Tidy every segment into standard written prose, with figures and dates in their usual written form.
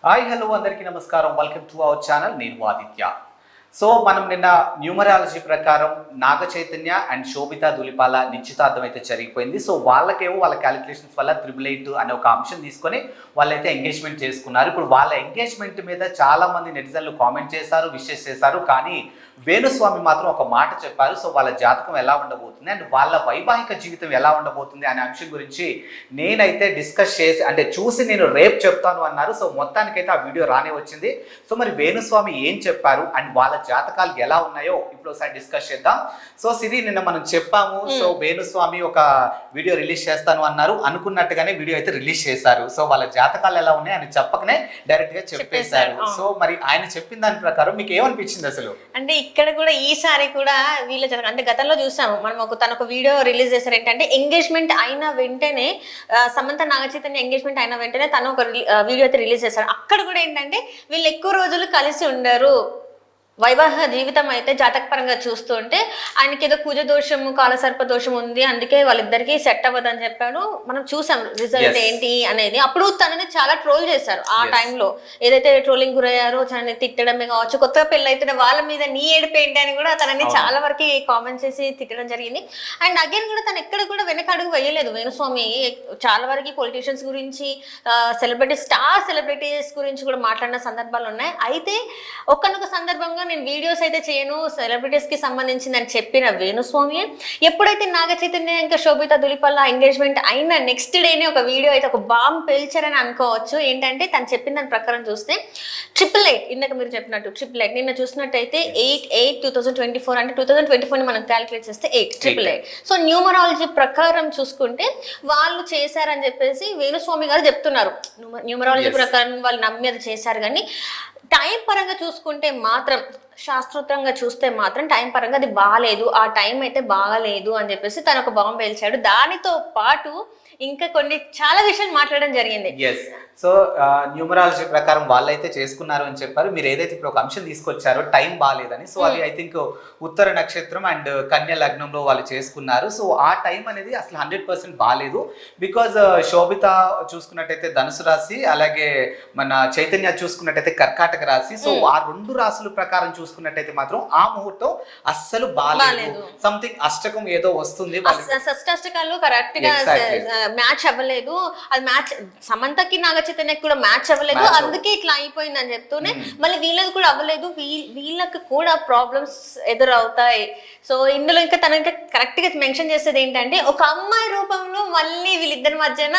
Hi hello అందరికీ నమస్కారం. Welcome to our channel. నేను ఆదిత్య. సో మనం నిన్న న్యూమరాలజీ ప్రకారం నాగ చైతన్య అండ్ శోభితా ధూళిపాల నిశ్చితార్థం అయితే జరిగిపోయింది. సో వాళ్ళకేమో వాళ్ళ క్యాలిక్యులేషన్స్ వల్ల 888 అనే ఒక అంశం తీసుకొని వాళ్ళైతే ఎంగేజ్మెంట్ చేసుకున్నారు. ఇప్పుడు వాళ్ళ ఎంగేజ్మెంట్ మీద చాలా మంది నెటిజన్లు కామెంట్ చేశారు, విషెస్ చేశారు. కానీ వేణుస్వామి మాత్రం ఒక మాట చెప్పారు. సో వాళ్ళ జాతకం ఎలా ఉండబోతుంది అండ్ వాళ్ళ వైవాహిక జీవితం ఎలా ఉండబోతుంది అనే అంశం గురించి నేనైతే డిస్కస్ చేసి చూసి నేను రేపు చెప్తాను అన్నారు. సో మొత్తానికైతే ఆ వీడియో రానే వచ్చింది. సో మరి వేణుస్వామి ఏం చెప్పారు అండ్ వాళ్ళ జాతకాలు ఎలా ఉన్నాయో ఇప్పుడు ఒకసారి డిస్కస్ చేద్దాం. సో సిరి, నిన్న మనం చెప్పాము. సో వేణుస్వామి ఒక వీడియో రిలీజ్ చేస్తాను అన్నారు. అనుకున్నట్టుగానే వీడియో అయితే రిలీజ్ చేశారు. సో వాళ్ళ జాతకాలు ఎలా ఉన్నాయి అని చెప్పకనే డైరెక్ట్ గా చెప్పేశారు. సో మరి ఆయన చెప్పిన దాని ప్రకారం మీకు ఏమనిపించింది అసలు? అంటే ఇక్కడ కూడా ఈసారి కూడా వీళ్ళ అంటే గతంలో చూసాము మనం తనొక వీడియో రిలీజ్ చేశారు. ఏంటంటే ఎంగేజ్మెంట్ అయిన వెంటనే సమంత నాగచైతన్య ఎంగేజ్మెంట్ అయిన వెంటనే తను ఒక వీడియో అయితే రిలీజ్ చేశారు. అక్కడ కూడా ఏంటంటే వీళ్ళు ఎక్కువ రోజులు కలిసి ఉండరు, వైవాహిక జీవితం అయితే జాతక పరంగా చూస్తుంటే ఆయనకి ఏదో కుజ దోషము కాలసర్ప దోషం ఉంది, అందుకే వాళ్ళిద్దరికి సెట్ అవ్వదని చెప్పాడు. మనం చూసాం రిజల్ట్ ఏంటి అనేది. అప్పుడు తనని చాలా ట్రోల్ చేశారు. ఆ టైంలో ఏదైతే ట్రోలింగ్ గురయ్యారో తనని తిట్టడమే కావచ్చు, కొత్తగా పెళ్ళి అయితే వాళ్ళ మీద నీ ఏడుపు ఏంటి అని కూడా తనని చాలా వరకు కామెంట్ చేసి తిట్టడం జరిగింది. అండ్ అగైన్ కూడా తను ఎక్కడ కూడా వెనక అడుగు వేయలేదు. వేణుస్వామి చాలా వరకు పొలిటీషియన్స్ గురించి, స్టార్ సెలబ్రిటీస్ గురించి కూడా మాట్లాడిన సందర్భాలు ఉన్నాయి. అయితే ఒక్కనొక సందర్భంగా నేను వీడియోస్ అయితే చేయను సెలబ్రిటీస్ కి సంబంధించిందని చెప్పిన వేణుస్వామి ఎప్పుడైతే నాగ చైతన్య ఇంకా శోభితా ధూళిపాల ఎంగేజ్మెంట్ అయిన నెక్స్ట్ డేనే ఒక వీడియో అయితే ఒక బాంబ్ పేల్చారని అనుకోవచ్చు. ఏంటంటే తను చెప్పిన దాని ప్రకారం చూస్తే 888 ఇందాక మీరు చెప్పినట్టు 888 నిన్న చూసినట్టయితే 8/8/2024 అంటే 2024 మనం క్యాలిక్యులేట్ చేస్తే 888. సో న్యూమరాలజీ ప్రకారం చూసుకుంటే వాళ్ళు చేశారని చెప్పేసి వేణుస్వామి గారు చెప్తున్నారు. న్యూమరాలజీ ప్రకారం వాళ్ళు నమ్మి అది చేశారు. కానీ టైం పరంగా చూసుకుంటే మాత్రం, శాస్త్రోత్తంగా చూస్తే మాత్రం టైం పరంగా అది బాగాలేదు, ఆ టైం అయితే బాగాలేదు అని చెప్పేసి తను ఒక బాంబు పేల్చాడు. దానితో పాటు ఇంకా కొన్ని చాలా విషయాలు మాట్లాడడం జరిగింది. సో న్యూమరాలజీ ప్రకారం వాళ్ళైతే చేసుకున్నారు అని చెప్పారు. మీరు ఏదైతే ఇప్పుడు ఒక అంశం తీసుకొచ్చారో టైం బాగాలేదని, సో అది ఐ థింక్ ఉత్తర నక్షత్రం అండ్ కన్య లగ్నంలో వాళ్ళు చేసుకున్నారు. సో ఆ టైం అనేది అసలు 100% బాగాలేదు. బికాజ్ శోభిత చూసుకున్నట్టయితే ధనుసు రాశి, అలాగే మన చైతన్య చూసుకున్నట్టయితే కర్కాటక రాశి. సో ఆ రెండు రాశుల ప్రకారం చూసుకున్నట్టయితే మాత్రం ఆ ముహూర్తం అస్సలు బాగాలేదు. సంథింగ్ అష్టకం ఏదో వస్తుంది, షష్టాష్టకాలు కరెక్ట్ గా మ్యాచ్ అవ్వలేదు. అది మ్యాచ్ సమంతకి నాగచైతన్యకి కూడా మ్యాచ్ అవ్వలేదు, అందుకే ఇట్లా అయిపోయింది అని చెప్తూనే మళ్ళీ వీళ్ళది కూడా అవ్వలేదు, వీళ్ళకి కూడా ప్రాబ్లమ్స్ ఎదురవుతాయి. సో ఇందులో ఇంకా తన ఇంకా కరెక్ట్ గా మెన్షన్ చేసేది ఏంటంటే ఒక అమ్మాయి రూపంలో మళ్ళీ వీళ్ళిద్దరి మధ్యన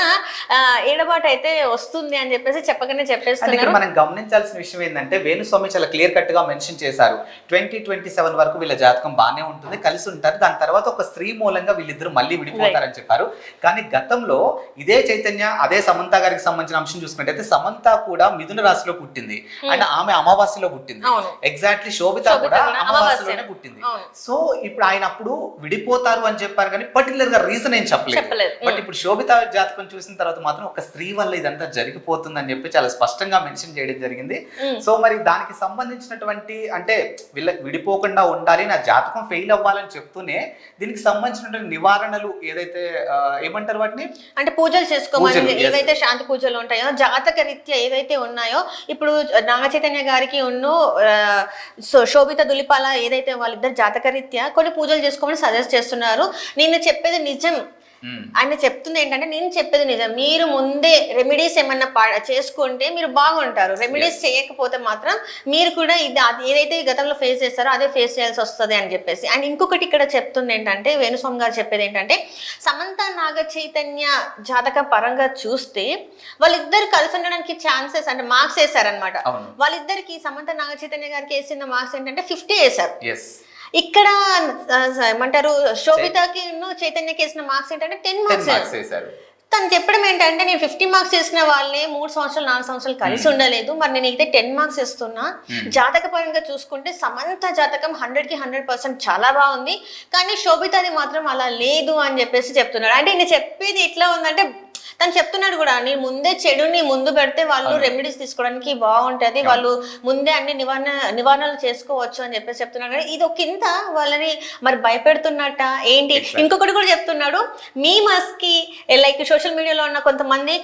ఏడబాటు అయితే వస్తుంది అని చెప్పేసి చెప్పగానే చెప్పేస్తున్నారు. మనం గమనించాల్సిన విషయం ఏంటంటే వేణుస్వామి చాలా క్లియర్ కట్ గా మెన్షన్ చేశారు. 2027 వరకు వీళ్ళ జాతకం బాగానే ఉంటుంది, కలిసి ఉంటారు. దాని తర్వాత ఒక స్త్రీ మూలంగా వీళ్ళిద్దరు మళ్ళీ విడిపోతారని చెప్పారు. కానీ గతంలో ఇదే చైతన్య అదే సమంత గారికి సంబంధించిన అంశం చూసుకున్నట్టయితే సమంత కూడా మిథున రాశిలో పుట్టింది అండ్ ఆమె అమావాస్యలో పుట్టింది. ఎగ్జాక్ట్లీ శోభిత కూడా అమావాస్యలోనే పుట్టింది. సో ఇప్పుడు ఆయన అప్పుడు విడిపోతారు అని చెప్పారు కానీ పర్టికులర్ గా రీజన్ ఏం చెప్పలేదు. బట్ ఇప్పుడు శోభిత జాతకం చూసిన తర్వాత మాత్రం ఒక స్త్రీ వల్ల ఇదంతా జరిగిపోతుంది అని చెప్పి చాలా స్పష్టంగా మెన్షన్ చేయడం జరిగింది. సో మరి దానికి సంబంధించినటువంటి అంటే విడిపోకుండా ఉండాలి, నా జాతకం ఫెయిల్ అవ్వాలని చెప్తూనే దీనికి సంబంధించినటువంటి నివారణలు ఏదైతే ఏమంటారు వాటిని అంటే పూజలు చేసుకోమని, ఏవైతే శాంతి పూజలు ఉంటాయో జాతక రీత్యా ఏవైతే ఉన్నాయో ఇప్పుడు నాగ చైతన్య గారికి శోభిత ధూళిపాల ఏదైతే వాళ్ళిద్దరు జాతక రీత్యా కొన్ని పూజలు చేసుకోమని సజెస్ట్ చేస్తున్నారు. నేను చెప్పేది నిజం, ఆయన చెప్తుంది ఏంటంటే నేను చెప్పేది నిజం, మీరు ముందే రెమెడీస్ ఏమన్నా చేసుకుంటే మీరు బాగుంటారు, రెమెడీస్ చేయకపోతే మాత్రం మీరు కూడా ఇది ఏదైతే గతంలో ఫేస్ చేస్తారో అదే ఫేస్ చేయాల్సి వస్తుంది అని చెప్పేసి. అండ్ ఇంకొకటి ఇక్కడ చెప్తుంది ఏంటంటే వేణుస్వామి గారు చెప్పేది ఏంటంటే సమంత నాగ చైతన్య జాతక పరంగా చూస్తే వాళ్ళిద్దరు కలిసి ఉండడానికి ఛాన్సెస్ అంటే మార్క్స్ వేసారనమాట. వాళ్ళిద్దరికి సమంత నాగ చైతన్య గారికి వేసిన మార్క్స్ ఏంటంటే 50 వేశారు. ఇక్కడ ఏమంటారు శోభితకి చైతన్యకి వేసిన మార్క్స్ ఏంటంటే 10 మార్క్స్ వేశారు. తను చెప్పడం ఏంటంటే నేను 50 మార్క్స్ వేసిన వాళ్ళే 3 సంవత్సరాలు 4 సంవత్సరాలు కలిసి ఉండలేదు, మరి నేను అయితే 10 మార్క్స్ ఇస్తున్నా. జాతక పరంగా చూసుకుంటే సమంత జాతకం 100కి 100% చాలా బాగుంది, కానీ శోభితది మాత్రం అలా లేదు అని చెప్పేసి చెప్తున్నాడు. అంటే నేను చెప్పేది ఎట్లా ఉందంటే తను చెప్తున్నాడు కూడా, నేను ముందే చెడుని ముందు పెడితే వాళ్ళు రెమెడీస్ తీసుకోవడానికి బాగుంటది, వాళ్ళు ముందే అన్ని నివారణలు చేసుకోవచ్చు అని చెప్పేసి చెప్తున్నాడు. ఇది ఒక కింద వాళ్ళని మరి భయపెడుతున్నట్ట ఏంటి. ఇంకొకటి కూడా చెప్తున్నాడు, మీ మస్కి లైక్ సోషల్ మీడియాలో ఉన్న కొంతమంది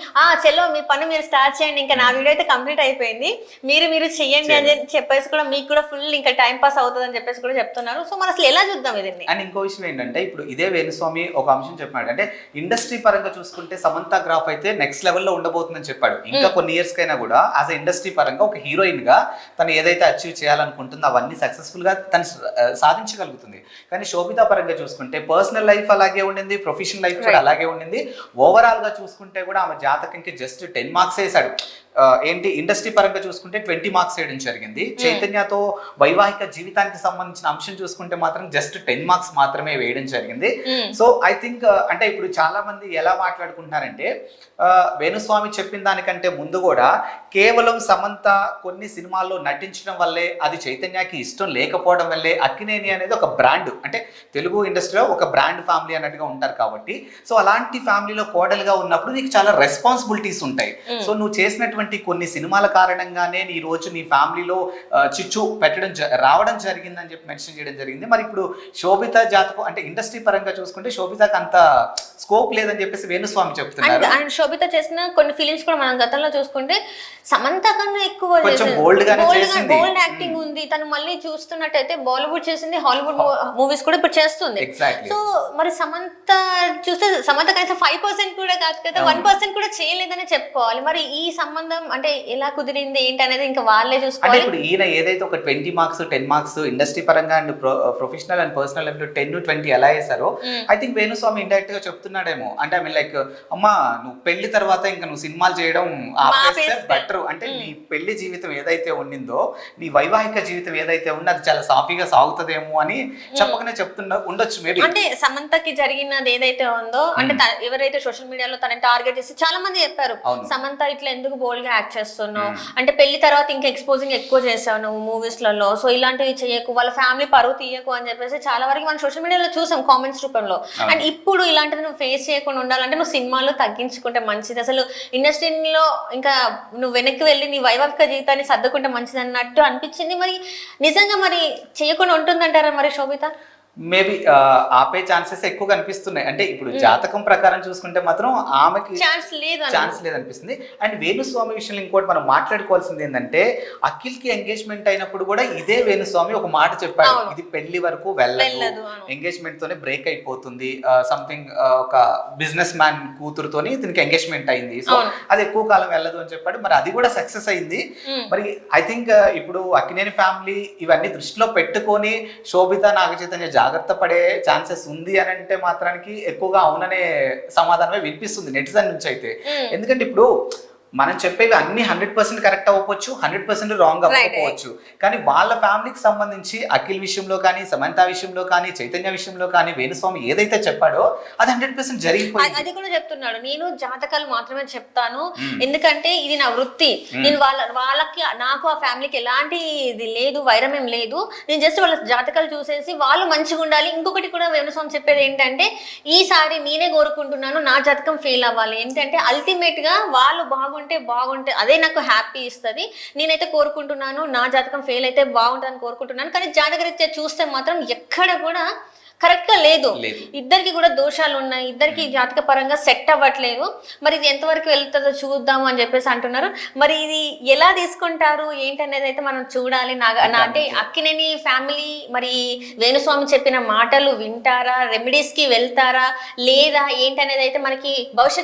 చెల్లో మీ పని మీరు స్టార్ట్ చేయండి, ఇంకా నా వీడియో అయితే కంప్లీట్ అయిపోయింది, మీరు చెయ్యండి అని చెప్పేసి కూడా మీకు కూడా ఫుల్ ఇంకా టైం పాస్ అవుతుంది అని చెప్పేసి కూడా చెప్తున్నారు. సో మరి అసలు ఎలా చూద్దాం ఇది. అండ్ ఇంకో విషయం ఏంటంటే, ఇప్పుడు ఇదే వేణుస్వామి ఒక అంశం చెప్పాడు, అంటే ఇండస్ట్రీ పరంగా చూసుకుంటే సమంత గ్రాఫ్ అయితే నెక్స్ట్ లెవెల్లో ఉండబోతుందని చెప్పాడు. ఇంకా కొన్ని ఇయర్స్ కైనా కూడా యాజ్ ఇండస్ట్రీ పరంగా ఒక హీరోయిన్ గా తను ఏదైతే అచీవ్ చేయాలనుకుంటుందో అవన్నీ సక్సెస్ఫుల్ గా తను సాధించగలుగుతుంది. కానీ శోభిత పరంగా చూసుకుంటే పర్సనల్ లైఫ్ అలాగే ఉండింది, ప్రొఫెషనల్ లైఫ్ కూడా అలాగే ఉండింది. ఓవరాల్ గా చూసుకుంటే కూడా ఆమె జాతకంకి జస్ట్ 10 మార్క్స్ వేసాడు. ఏంటి ఇండస్ట్రీ పరంగా చూసుకుంటే 20 మార్క్స్ వేయడం జరిగింది. చైతన్యతో వైవాహిక జీవితానికి సంబంధించిన అంశం చూసుకుంటే మాత్రం జస్ట్ 10 మార్క్స్ మాత్రమే వేయడం జరిగింది. సో ఐ థింక్ అంటే ఇప్పుడు చాలా మంది ఎలా మాట్లాడుకుంటున్నారంటే, వేణుస్వామి చెప్పిన దానికంటే ముందు కూడా కేవలం సమంత కొన్ని సినిమాల్లో నటించడం వల్లే, అది చైతన్యకి ఇష్టం లేకపోవడం వల్లే అక్కినేని అనేది ఒక బ్రాండ్, అంటే తెలుగు ఇండస్ట్రీలో ఒక బ్రాండ్ ఫ్యామిలీ అన్నట్టుగా ఉంటారు కాబట్టి, సో అలాంటి ఫ్యామిలీలో కోడలుగా ఉన్నప్పుడు నీకు చాలా రెస్పాన్సిబిలిటీస్ ఉంటాయి. సో నువ్వు చేసినటువంటి కొన్ని సినిమాల కారణంగానే ఈ రోజు నీ ఫ్యామిలీలో చిచ్చు పెట్టడం రావడం జరిగిందని చెప్పి మెన్షన్ చేయడం జరిగింది. మరి ఇప్పుడు శోభిత జాతకం అంటే ఇండస్ట్రీ పరంగా చూసుకుంటే శోభితకు అంత స్కోప్ లేదని చెప్పేసి వేణుస్వామి చెప్తున్నారు. అండ్ శోభిత చేసిన కొన్ని ఫిలిమ్స్ కూడా మనం గతంలో చూసుకుంటే సమంత కన్నా ఎక్కువ బోల్డ్ యాక్టింగ్ ఉంది. తను మళ్ళీ చూస్తున్నట్టయితే బాలీవుడ్ చేసింది, హాలీవుడ్ మూవీస్ కూడా ఇప్పుడు చేస్తుంది. సో మరి సమంత చూస్తే సమంత కనీసం 5% కూడా కాదు కదా, 1% కూడా చేయలేదని చెప్పుకోవాలి. మరి ఈ సంబంధం అంటే ఎలా కుదిరింది ఏంటి అనేది ఇంకా వాళ్ళే చూసుకోవాలి. ఇప్పుడు ఈయన ఏదైతే ఒక 20 మార్క్స్ 10 మార్క్స్ ఇండస్ట్రీ పరంగా and professional and personal life లో 10-20 ఎలా వేసారో, ఐ థింక్ వేణుస్వామి ఇండైరెక్ట్ గా చెప్తున్నాడేమో. అంటే ఐ మీన్ లైక్, అమ్మా నువ్వు పెళ్లి తర్వాత ఇంకా నువ్వు సినిమాలు చేయడం ఆపేస్తే బెటర్. అంటే నీ పెళ్లి జీవితం ఏదైతే ఉండిందో, నీ వైవాహిక జీవితం ఏదైతే ఉందో అది చాలా సాఫీగా సాగుతుందేమో అని చెప్పకనే ఉండొచ్చు మేబీ. అంటే సమంతకి జరిగినది ఏదైతే ఉందో, అంటే ఎవరైతే సోషల్ మీడియాలో తనని టార్గెట్ చేసి చాలా మంది చెప్పారు, సమంత ఇట్లా ఎందుకు బోల్డ్ గా యాక్ట్ చేస్తున్నావు, అంటే పెళ్లి తర్వాత ఇంకా ఎక్స్పోజింగ్ ఎక్కువ చేసావు నువ్వు మూవీస్ లలో, సో ఇలాంటివి చేయకు, వాళ్ళ ఫ్యామిలీ పరువు తీయకు అని చెప్పేసి చాలా వరకు మనం సోషల్ మీడియాలో చూసాం కామెంట్స్ రూపంలో. అండ్ ఇప్పుడు ఇలాంటివి నువ్వు ఫేస్ చేయకుండా ఉండాలంటే నువ్వు సినిమాలు తగ్గించుకుంటే మంచిది. అసలు ఇండస్ట్రీలో ఇంకా నువ్వు వెనక్కి వెళ్ళి నీ వైవాహిక జీవితాన్ని సర్దుకుంటే మంచిది అన్నట్టు అనిపించింది. మరి నిజంగా మరి చేయకుండా ఉంటుందంటారా మరి శోభిత? మేబీ ఆపే ఛాన్సెస్ ఎక్కువ కనిపిస్తున్నాయి. అంటే ఇప్పుడు జాతకం ప్రకారం చూసుకుంటే మాత్రం ఆమెకి ఛాన్స్ లేదనిపిస్తుంది. అండ్ వేణుస్వామి విషయంలో ఇంకోటి మనం మాట్లాడుకోవాల్సింది ఏంటంటే, అఖిల్ కి ఎంగేజ్మెంట్ అయినప్పుడు కూడా ఇదే వేణుస్వామి ఒక మాట చెప్పాడు, ఇది పెళ్లి వరకు వెళ్ళదు, ఎంగేజ్మెంట్ తోనే బ్రేక్ అయిపోతుంది, సంథింగ్ ఒక బిజినెస్ మ్యాన్ కూతురుతోని దీనికి ఎంగేజ్మెంట్ అయింది, సో అది ఎక్కువ కాలం వెళ్ళదు అని చెప్పాడు. మరి అది కూడా సక్సెస్ అయింది. మరి ఐ థింక్ ఇప్పుడు అక్కినేని ఫ్యామిలీ ఇవన్నీ దృష్టిలో పెట్టుకొని శోభిత నాగచైతన్య జాగ్రత్త పడే ఛాన్సెస్ ఉంది అని అంటే మాత్రానికి ఎక్కువగా అవుననే సమాధానమే వినిపిస్తుంది నెటిజన్ నుంచి అయితే. ఎందుకంటే ఇప్పుడు మనం చెప్పేవి అన్ని 100% కరెక్ట్ అవ్వకపోవచ్చు, 100% రాంగ్ అవ్వకపోవచ్చు. కానీ వాళ్ళ ఫ్యామిలీకి సంబంధించి అఖిల్ విషయంలో కానీ, సమంత విషయంలో కానీ, చైతన్య విషయంలో కానీ వేణుస్వామి ఏదైతే చెప్పాడు అది 100% జరిగిపోయింది. అది కూడా చెప్తున్నాడు, నేను జాతకాలు మాత్రమే చెప్తాను, ఎందుకంటే ఇది నా వృత్తి, నేను వాళ్ళకి నాకు ఆ ఫ్యామిలీకి ఎలాంటి ఇది లేదు, వైరం ఏం లేదు, నేను జస్ట్ వాళ్ళ జాతకాలు చూసేసి వాళ్ళు మంచిగా ఉండాలి. ఇంకొకటి కూడా వేణుస్వామి చెప్పేది ఏంటంటే, ఈసారి నేనే కోరుకుంటున్నాను నా జాతకం ఫెయిల్ అవ్వాలి, ఏంటంటే అల్టిమేట్ గా వాళ్ళు బాగుంటే అదే నాకు హ్యాపీ ఇస్తుంది. నేనైతే కోరుకుంటున్నాను నా జాతకం ఫెయిల్ అయితే బాగుంటుందని కోరుకుంటున్నాను. కానీ జాతకరీత్యా చూస్తే మాత్రం ఎక్కడ కూడా కరెక్ట్ గా లేదు, ఇద్దరికి కూడా దోషాలు ఉన్నాయి, ఇద్దరికి జాతక పరంగా సెట్ అవ్వట్లేదు. మరి ఇది ఎంతవరకు వెళ్తుందో చూద్దాము అని చెప్పేసి అంటున్నారు. మరి ఇది ఎలా తీసుకుంటారు ఏంటనేది అయితే మనం చూడాలి. అంటే అక్కినేని ఫ్యామిలీ మరి వేణుస్వామి చెప్పిన మాటలు వింటారా, రెమెడీస్ కి వెళ్తారా లేదా ఏంటనేది అయితే మనకి భవిష్యత్